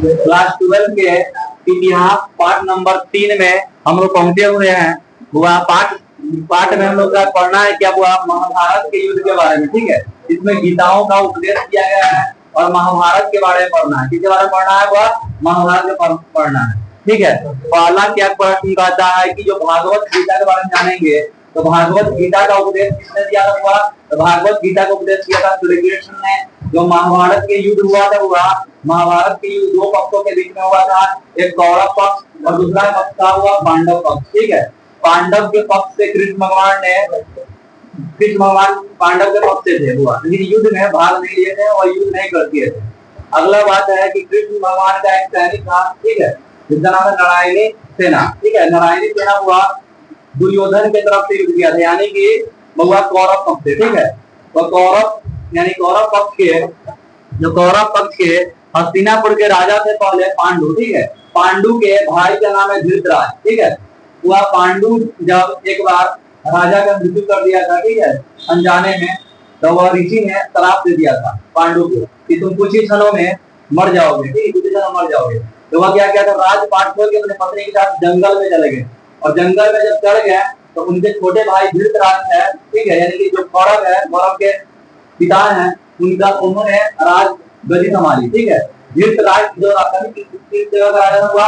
Class 12 के इतिहास पाठ नंबर 3 में हम लोग पहुंचे हुए हैं। हुआ पाठ में हम लोग का पढ़ना है क्या हुआ, महाभारत के युद्ध के बारे में। ठीक है, इसमें गीताओं का उपदेश किया गया है और महाभारत के बारे में पढ़ना है। किसके बारे में पढ़ना है? वह महाभारत के पढ़ना है। ठीक है, पहला क्या प्रश्न कहता है कि जो भागवत गीता के बारे में जानेंगे, तो भागवत गीता का उपदेश किसने दिया था? तो भागवत गीता का उपदेश किया था श्री कृष्ण ने। जो महाभारत के युद्ध हुआ था, महाभारत के युद्ध दो पक्षों के बीच में हुआ था, एक कौरव पक्ष और दूसरा पक्ष था हुआ पांडव पक्ष। ठीक है, पांडव के पक्ष से कृष्ण भगवान पांडव के पक्ष से थे हुआ, लेकिन युद्ध में भाग नहीं लिए थे और युद्ध नहीं कर दिए थे। अगला बात है कि कृष्ण भगवान का एक सैनिक था, ठीक है, जिसका नाम है नारायणी सेना। ठीक है, नारायणी सेना हुआ दुर्योधन की तरफ से युद्ध किया था, यानी कि बहुआ कौरव पक्ष से। ठीक है, तो कौरव यानी कौरव पक्ष के हस्तिनापुर के राजा थे पहले पांडु। ठीक है, पांडु के भाई का नाम है धृतराज। ठीक है, वह पांडु जब एक बार राजा का मृत्यु कर दिया था, ठीक है, अनजाने में, तो वह ऋषि ने श्राप दे दिया था पांडु को कि तुम कुछ ही क्षणों में मर जाओगे। ठीक है, कुछ ही क्षणों में मर जाओगे। तो वह क्या किया था, राजपाट छोड़ के अपने पत्नी के साथ जंगल में चले गए और जंगल में जब चढ़ गए तो उनके छोटे भाई धृतराज है, ठीक है, यानी कि जो कौरव है, कौरव के पिता हैं, उन्होंने राज गद्दी संभाली। ठीक है, धृतराज जो जगह का राजा हुआ,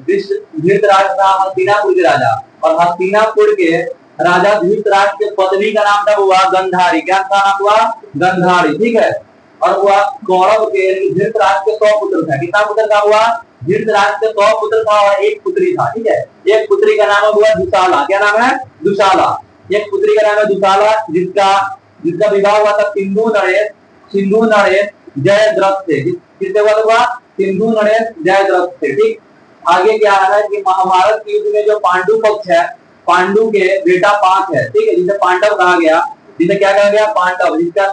धृतराज था हस्तिनापुर के राजा, और हस्तिनापुर के राजा धृतराज के पत्नी का नाम था हुआ गंधारी। क्या नाम हुआ? गंधारी। ठीक है, और वह कौरव के धृतराज के 100 पुत्र था। कितना पुत्र था हुआ? धृतराज के 100 पुत्र था और एक पुत्री था। ठीक है, एक पुत्री का नाम हुआ दुशाला। क्या नाम है? दुशाला। एक पुत्री का नाम है दुशाला, जिसका विवाह हुआ था सिंधु नरेश जयद्रथ से। किससे हुआ? सिंधु नरेश जयद्रथ से। ठीक, आगे क्या है कि महाभारत के युद्ध में जो पांडु पक्ष है, पांडु के बेटा 5 है। ठीक है, जिसे पांडव कहा गया, जिसे क्या कहा गया? पांडव। जिसका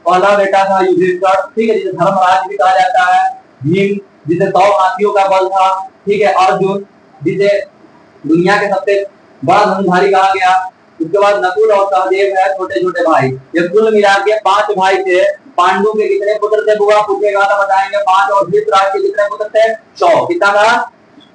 पहला बेटा था युधिष्ठिर, ठीक है, जिसे धर्मराज भी कहा जाता है। भीम, जिसे 100 हाथियों का बल था। ठीक है, अर्जुन, जिसे दुनिया के सबसे बड़ा धनुर्धारी कहा गया। उसके बाद नकुल और सहदेव है, छोटे छोटे भाई। ये कुल मिला के 5 भाई थे। पांडु के कितने पुत्र थे? बुआ पूछेगा तो बताएंगे 5, और धृतराज के कितने पुत्र थे? 100। कितना था?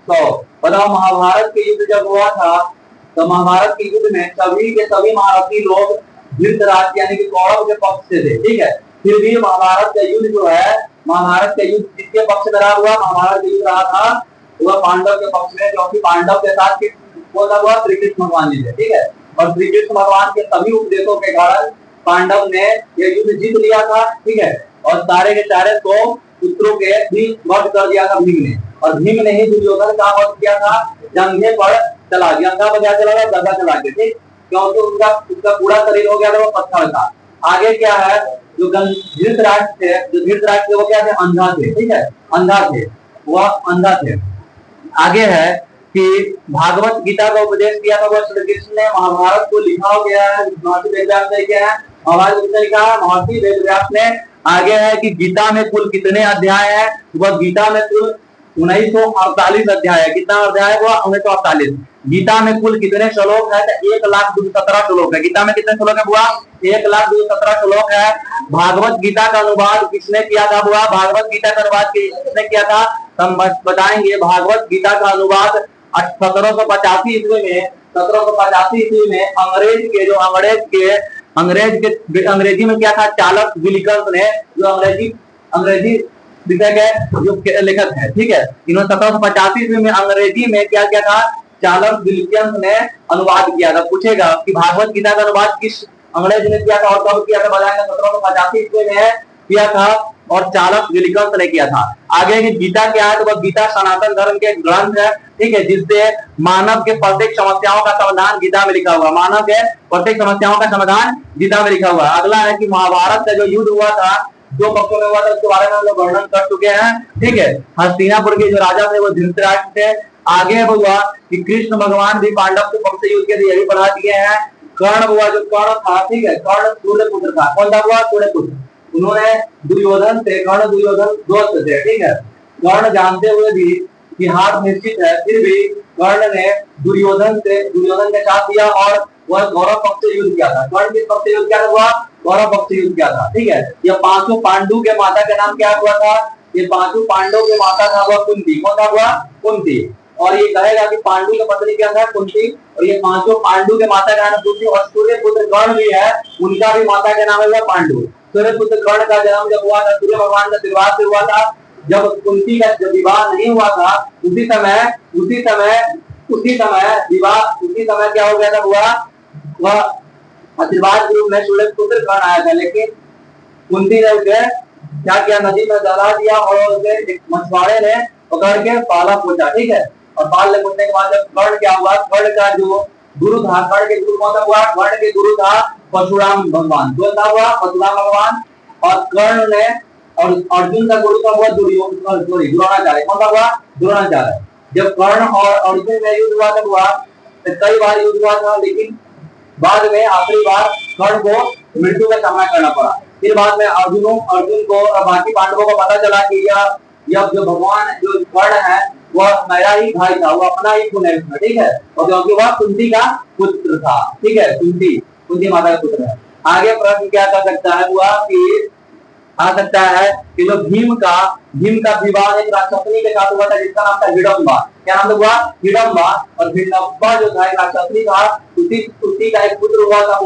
100। बताओ, महाभारत के युद्ध जब हुआ था, तो महाभारत के युद्ध में सभी के सभी महारथी लोग धृतराज यानी कि कौरव के पक्ष से थे। ठीक है, फिर भी महाभारत का युद्ध जो है, महाभारत का युद्ध किसके पक्ष में रहा हुआ? महाभारत का युद्ध रहा था वह पांडव के पक्ष में, क्योंकि पांडव के साथ हुआ श्री कृष्ण भगवान जी थे। ठीक है, और श्री कृष्ण भगवान के सभी उपदेशों के कारण पांडव ने यह युद्ध जीत लिया था। ठीक है, और सारे के सारे 100 पुत्रों के भी वध कर दिया था भीम ने, और भीम ने ही दुर्योधन का वध किया था। जंघे पर चला गया, गदा चला गया। ठीक, क्योंकि उसका पूरा शरीर हो गया था वो पत्थर का। आगे क्या है, जो धृतराज थे वो क्या थे? अंधा थे। ठीक है, वह अंधा थे। आगे है कि भागवत गीता का उपदेश किया था वो श्री कृष्ण ने। महाभारत को लिखा हो गया है, महर्षि वेदव्यास ने किया है। महाभारत किसने लिखा है? महर्षि वेदव्यास ने। आगे है कि गीता में कुल कितने अध्याय है? वह गीता में कुल 1948 अध्याय है। कितना अध्याय है? वह 1948। गीता में कुल कितने श्लोक है? 1,02,17 श्लोक है। गीता में कितने श्लोक है बुआ? 1,02,17 श्लोक है। भागवत गीता का अनुवाद किसने किया था बुआ? भागवत गीता का अनुवाद किसने किया था? हम बताएंगे। भागवत गीता का अनुवाद 1785 ईस्वी में अंग्रेजी में क्या था? चार्ल्स विल्किंस ने, जो अंग्रेजी विषय के जो लेखक है। ठीक है, इन्होंने 1785 ईस्वी में अंग्रेजी में क्या किया था? चार्ल्स विल्किंस ने अनुवाद किया था। पूछेगा कि भागवत गीता का अनुवाद किस अंग्रेज ने किया था और कब किया था? बताएंगे 1785 ईस्वी में किया था और चार्ल्स विल्किंस ने किया था। आगे की गीता क्या है? तो वह गीता सनातन धर्म के ग्रंथ है। ठीक है, जिससे मानव के प्रत्येक समस्याओं का समाधान गीता में लिखा हुआ। मानव के प्रत्येक समस्याओं का समाधान गीता में लिखा हुआ। अगला है कि महाभारत का जो युद्ध हुआ था, 2 पक्षों में हुआ था, उसके बारे में हम लोग वर्णन कर चुके हैं। ठीक है, हस्तिनापुर के जो राजा थे वो धृतराज थे। आगे हुआ कि कृष्ण भगवान भी पांडव के पक्ष से युद्ध के लिए पढ़ा दिए हैं। कर्ण हुआ, जो कर्ण था, ठीक है, कर्ण सूर्यपुत्र था। कौन था हुआ? सूर्यपुत्र। उन्होंने दुर्योधन से, कर्ण दुर्योधन दोस्त थे। ठीक है, कर्ण जानते हुए भी कि हार निश्चित है, फिर भी कर्ण ने दुर्योधन के साथ दिया और वह गौरव पक्ष से युद्ध किया था। कर्ण किस पक्ष से युद्ध किया हुआ? गौरव पक्ष से युद्ध किया था। ठीक है, यह 500 पांडु के माता का नाम क्या हुआ था? ये पांचों पांडवों के माता था वह कुंती। कौन था वह? कुंती। और ये कहेगा कि पांडु की पत्नी क्या था? कुंती। और ये पांचों पांडु के माता का नाम कुंती। और सूर्य पुत्र कर्ण भी है, उनका भी माता का नाम है पांडु। सूर्य पुत्र कर्ण का जन्म जब हुआ था सूर्य भगवान का आशीर्वाद से हुआ था। जब कुंती का जब विवाह नहीं हुआ था उसी समय क्या हो गया था? हुआ वह आशीर्वाद के रूप में सूर्य पुत्र कर्ण आया था। लेकिन कुंती ने उसे क्या किया? नदी में जला दिया और उसे एक मछुआरे ने पकड़ के पाला पोछा। ठीक है। और पालने पोछने के बाद जब कर्ण क्या हुआ? कर्ण का जो गुरु था, कर्ण के गुरु कौन था हुआ? कर्ण के गुरु था परशुराम भगवान। कौन था हुआ? परशुराम भगवान। और कर्ण ने और अर्जुन का गुरु था हुआ द्रोणाचार्य। कौन था हुआ? द्रोणाचार्य। जब कर्ण और अर्जुन में युद्ध हुआ तब हुआ कई बार युद्ध हुआ था, लेकिन बाद में आखिरी बार कर्ण को मृत्यु का सामना करना पड़ा। फिर बाद में अर्जुन को और बाकी पांडवों को पता चला कि यह जो भगवान जो कर्ण है वह मेरा ही भाई था, वो अपना ही खून है उसमें। ठीक है। और क्योंकि वह कुंती का पुत्र था। ठीक है। कुंती माता का पुत्र है। आगे प्रश्न क्या कर सकता है? हुआ कि आ सकता है कि जो भीम का विवाह एक राक्षसनी के साथ हुआ था जिसका नाम था हिडम्बा। क्या नाम हुआ? हिडम्बा। और हिडम्बा जो था एक राक्षसनी था, उसी का एक पुत्र हुआ था।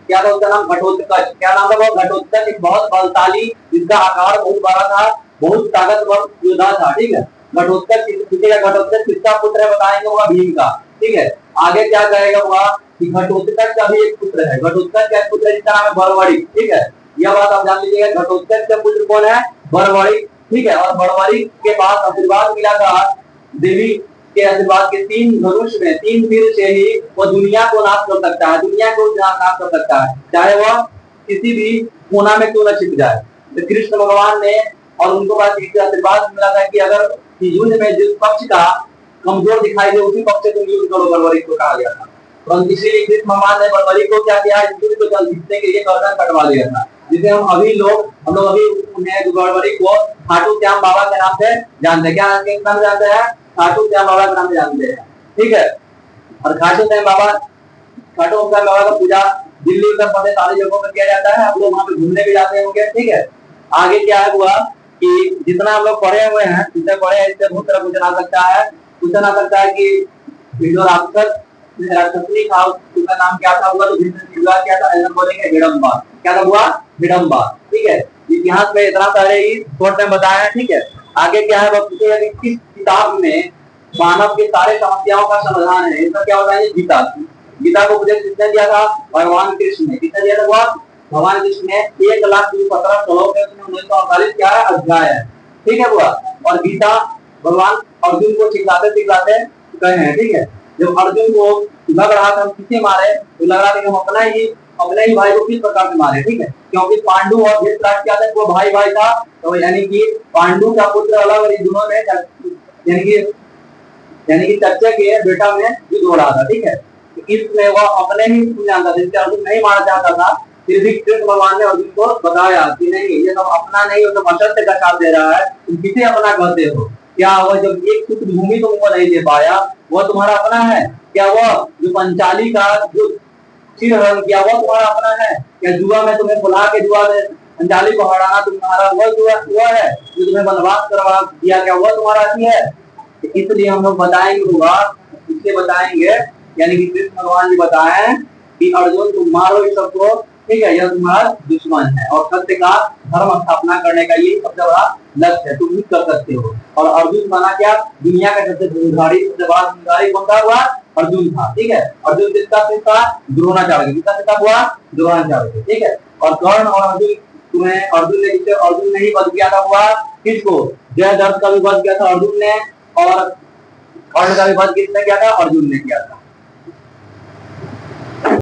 क्या था उसका नाम? घटोत्कच। क्या नाम था? वो घटोत्कच एक बहुत बलशाली, जिसका आकार बहुत बड़ा था, बहुत ताकतवर योद्धा था। ठीक है। घटोत्कच किसका पुत्र है बताएंगे? हुआ भीम का। ठीक है। आगे क्या कहेगा? हुआ कि घटोत्कच का भी एक पुत्र है। घटोत्कच का एक पुत्र है जिसका नाम है बड़बड़ी। ठीक है। यह बात आप जान लीजिएगा। घटोत्कच का पुत्र कौन है? बड़बड़ी। ठीक है। और बड़बड़ी के पास आशीर्वाद मिला था देवी के आशीर्वाद के 3 धनुष में 3 तीर से ही वो दुनिया को नाश कर सकता है, दुनिया को नाश कर सकता है, चाहे वह किसी भी कोना में क्यों न छिप जाए। तो कृष्ण भगवान ने और उनको पास आशीर्वाद मिला था कि अगर युद्ध में जिस पक्ष का कमजोर दिखाई दे उसी पक्ष से तुम युद्ध करो, बड़बड़ी को कहा गया था। परंतु इसीलिए कृष्ण भगवान ने बड़बड़ी को क्या किया? युद्ध को जल जीतने के लिए गर्दन कटवा दिया था, जिसे हम लोग अभी उन्हें बड़बड़ी को खाटू श्याम बाबा के नाम से जानते हैं। क्या नाम जानते हैं? खाटू श्याम बाबा के नाम से जानते हैं। ठीक है। और खाटू श्याम बाबा का पूजा दिल्ली उत्तर प्रदेश सारी जगहों पर किया जाता है। आप लोग वहां पे घूमने भी जाते होंगे। ठीक है। आगे क्या हुआ कि जितना हम लोग पढ़े हुए हैं इससे बहुत तरह पूछा जा सकता है कि जो राक्षसनी था उसका नाम क्या था? हुआ तो क्या था? ऐसा बोलेंगे हिडम्बा। क्या था? हुआ हिडम्बा। ठीक है। इतिहास में इतना सारे ही शॉर्ट में बताया है। ठीक है। आगे क्या है? वह किस किताब में मानव के सारे समस्याओं का समाधान है? इसका क्या होता है? गीता को उपदेश किसने दिया था? भगवान कृष्ण ने। किसने दिया था? हुआ भगवान कृष्ण ने। 1,17 श्लोक है उसमें, 1948 क्या है? अध्याय है। ठीक है। हुआ और गीता भगवान अर्जुन को सिखाते कहे हैं। ठीक है। जब अर्जुन को लग रहा था हम किसे मारे, तो लग रहा था कि हम अपने ही भाई को किस प्रकार से मारे। ठीक है। क्योंकि पांडु और धृतराष्ट्र क्या था? वो भाई था। तो यानी कि पांडु का पुत्र अलग और दोनों में यानी कि चच्चा के बेटा में युद्ध हो रहा था। ठीक है। इसमें वह अपने ही जानता था, जिससे अर्जुन नहीं मारना चाहता था। फिर भी कृष्ण भगवान ने अर्जुन को बताया कि नहीं, ये सब अपना नहीं, वो तो असत्य का साथ दे रहा है, तुम किसे अपना कहते हो? क्या वह जब एक सूत्र भूमि तुमको नहीं दे पाया वह तुम्हारा अपना है? क्या वह जो पंचाली का जो हरण किया वह तुम्हारा अपना है? क्या जुआ में तुम्हें बुला के जुआ में पंचाली को हराना तुम्हारा वह है? जो तुम्हें वनवास करवा दिया क्या वह तुम्हारा अति है? इसलिए हम लोग बताएंगे यानी कि कृष्ण भगवान जी बताए कि अर्जुन तुम मारो इस सबको। ठीक है। यह तुम्हारा दुश्मन है और सत्य का धर्म स्थापना करने का ये सबसे बड़ा लक्ष्य है, तुम ही कर सकते हो। और अर्जुन बना क्या? दुनिया का सबसे धनुर्धारी कौन था? हुआ अर्जुन था। ठीक है। अर्जुन किसका था? द्रोणाचार्य। किसका पिता हुआ? द्रोणाचार्य। ठीक है। और कर्ण और अर्जुन ने ही वध किया था। हुआ किसको? जयद्रथ का भी वध किया था अर्जुन ने, और कर्ण का भी वध किसने किया था? अर्जुन ने किया था।